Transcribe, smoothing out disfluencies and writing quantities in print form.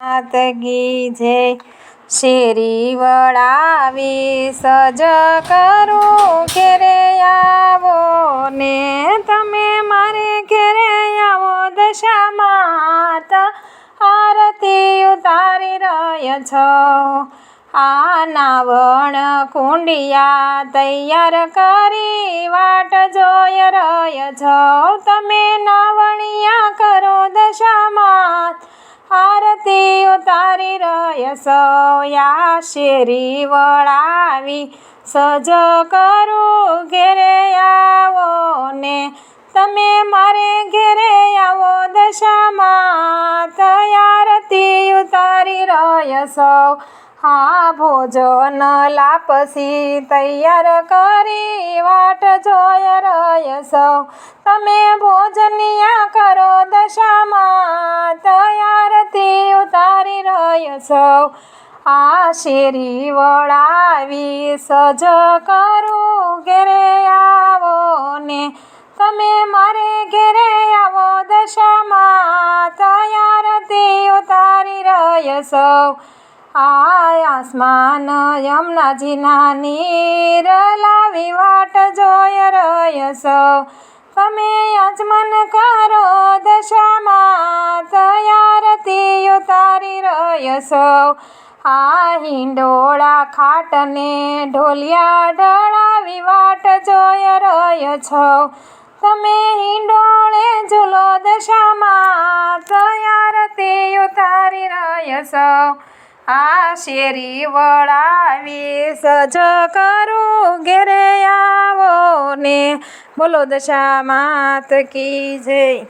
માતગી જય શેરી વળાવી સજ કરું ઘેરે આવો ને તમે મારે ઘેરે આવો દશામાત આરતી ઉતારી રહ્યા છો। આ નાવણ કુંડિયા તૈયાર કરી વાટ જોઈ રહ્યા છો। તમે નાવણિયા કરો દશામાત આરતી ઉતારી રહ્યા છો। યા શેરી વળાવી સજ કરું ઘેરે આવો ને તમે મારે ઘેરે આવો દશામાત આરતી ઉતારી રહ્યા છો। હા ભોજન લાપસી તૈયાર કરી વાટ જોઈ રહ્યા છો। તમે ભોજનિયા કરો દશામાત આરતી ઉતારી રહ્યા છો। આ શેરી વળાવી સજ કરું ઘેરે આવો ને તમે મારે ઘેરે આવો દશામાત આરતી ઉતારી રહ્યા છો। આ આસમાન યમુનાજીના નીર લાવી વાટ જોઈ રહ્યા છો। તમે યજમાન કરો દશામાત આરતી ઉતારી રહ્યા છો। આ હિંડોળા ખાટને ઢોલિયા ઢળાવી વાટ જોઈ રહ્યા છો। તમે હિંડોળે ઝૂલો દશામાત આરતી ઉતારી રહ્યા છો। આ શેરી વળાવી સજ કરું ઘેરે આવો ને બોલો દશામાત કી જય।